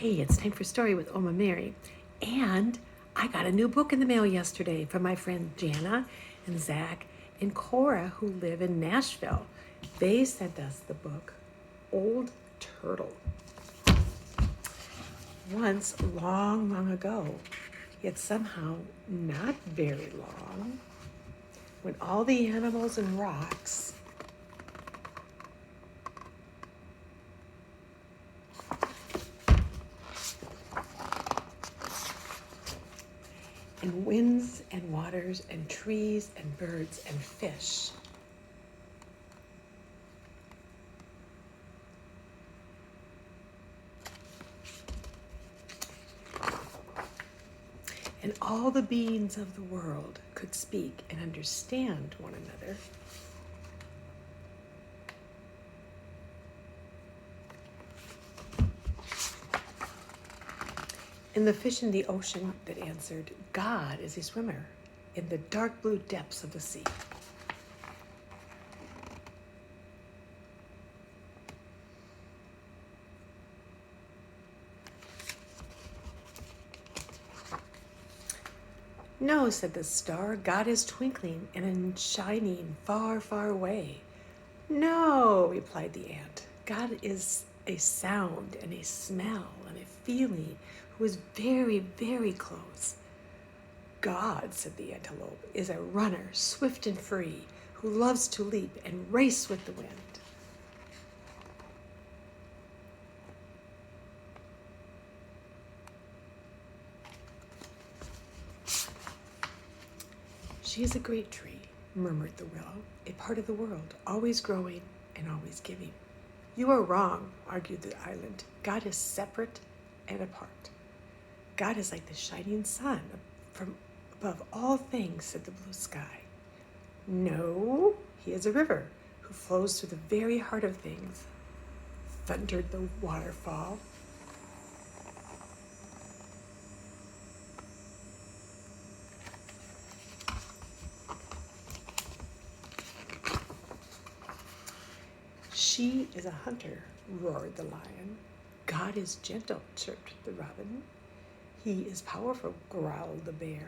Hey, it's time for Story with Oma Mary. And I got a new book in the mail yesterday from my friend Jana and Zach and Cora, who live in Nashville. They sent us the book Old Turtle. Once, long, long ago, yet somehow not very long, when all the animals and rocks and winds and waters and trees and birds and fish and all the beings of the world could speak and understand one another, and the fish in the ocean that answered, God is a swimmer in the dark blue depths of the sea. No, said the star, God is twinkling and shining far, far away. No, replied the ant, God is a sound and a smell and a feeling who is very, very close. God, said the antelope, is a runner, swift and free, who loves to leap and race with the wind. She is a great tree, murmured the willow, a part of the world, always growing and always giving. You are wrong, argued the island. God is separate and apart. God is like the shining sun from above all things, said the blue sky. No, he is a river who flows through the very heart of things, thundered the waterfall. She is a hunter, roared the lion. God is gentle, chirped the robin. He is powerful, growled the bear.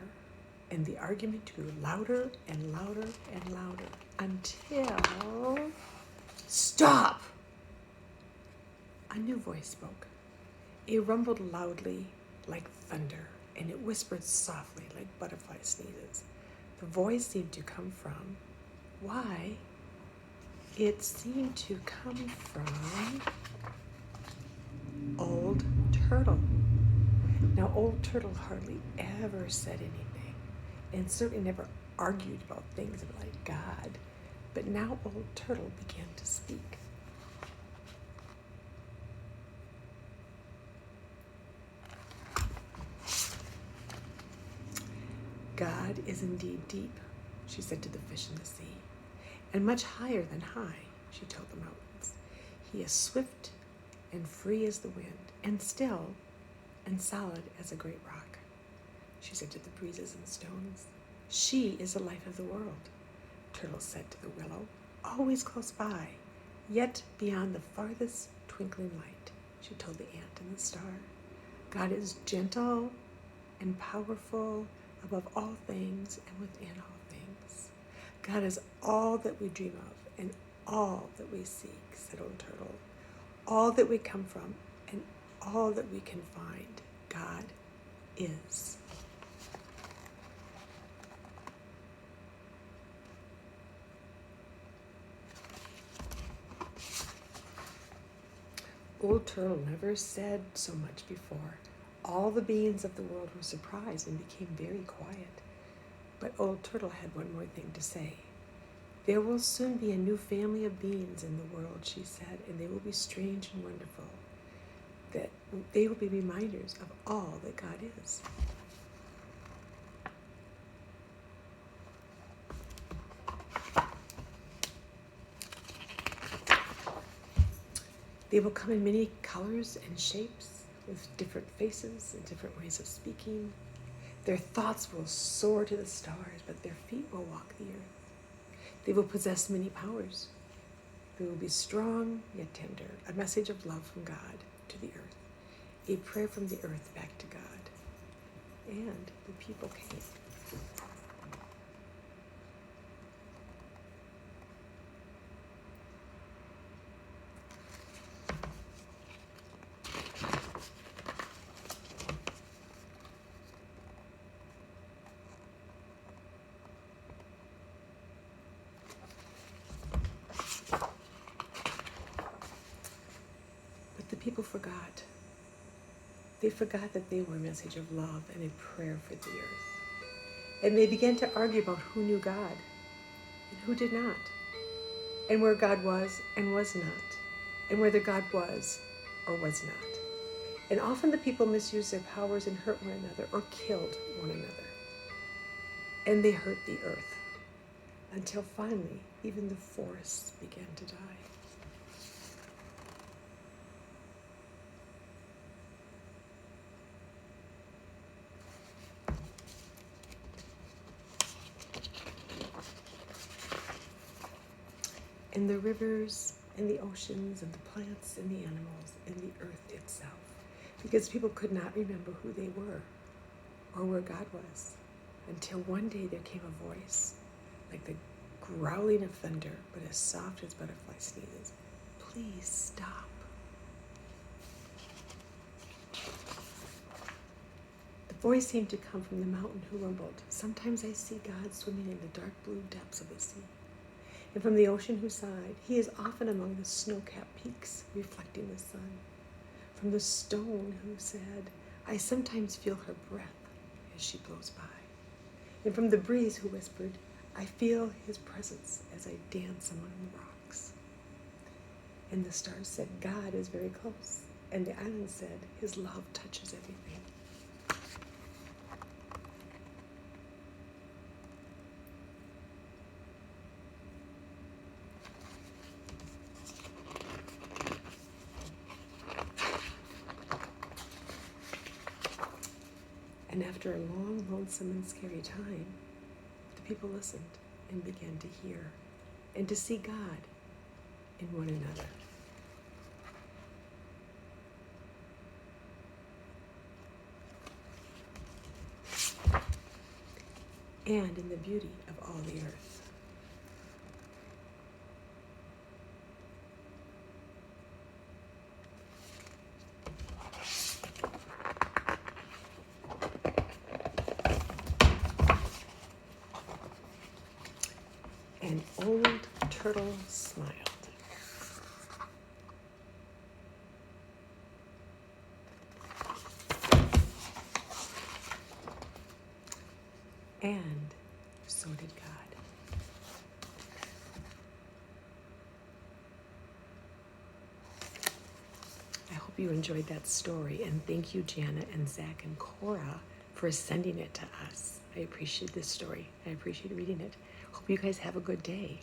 And the argument grew louder and louder and louder until... Stop! A new voice spoke. It rumbled loudly like thunder, and it whispered softly like butterfly sneezes. The voice seemed to come from... Why? It seemed to come from Old Turtle. Now, Old Turtle hardly ever said anything, and certainly never argued about things like God. But now Old Turtle began to speak. God is indeed deep, she said to the fish in the sea, and much higher than high, she told the mountains. He is swift and free as the wind, and still and solid as a great rock, she said to the breezes and stones. She is the life of the world, Turtle said to the willow, always close by, yet beyond the farthest twinkling light, she told the ant and the star. God is gentle and powerful above all things and within all things. God is all that we dream of and all that we seek, said Old Turtle. All that we come from and all that we can find, God is. Old Turtle never said so much before. All the beings of the world were surprised and became very quiet. But Old Turtle had one more thing to say. There will soon be a new family of beings in the world, she said, and they will be strange and wonderful. That they will be reminders of all that God is. They will come in many colors and shapes, with different faces and different ways of speaking. Their thoughts will soar to the stars, but their feet will walk the earth. They will possess many powers. They will be strong yet tender, a message of love from God to the earth. a prayer from the earth back to God. And the people came. But the people forgot. They forgot that they were a message of love and a prayer for the earth. And they began to argue about who knew God and who did not, and where God was and was not, and whether God was or was not. And often the people misused their powers and hurt one another or killed one another. And they hurt the earth until finally even the forests began to die. And the rivers and the oceans and the plants and the animals and the earth itself, because people could not remember who they were or where God was, until one day there came a voice like the growling of thunder, but as soft as butterfly sneezes. Please stop. The voice seemed to come from the mountain who rumbled. Sometimes I see God swimming in the dark blue depths of the sea. And from the ocean who sighed, he is often among the snow-capped peaks, reflecting the sun. From the stone who said, I sometimes feel her breath as she blows by. And from the breeze who whispered, I feel his presence as I dance among the rocks. And the stars said, God is very close. And the islands said, his love touches everything. And after a long, lonesome, and scary time, the people listened and began to hear and to see God in one another. And in the beauty of all the earth. An old turtle smiled. And so did God. I hope you enjoyed that story, and thank you, Jana and Zach and Cora, for sending it to us. I appreciate this story. I appreciate reading it. Hope you guys have a good day.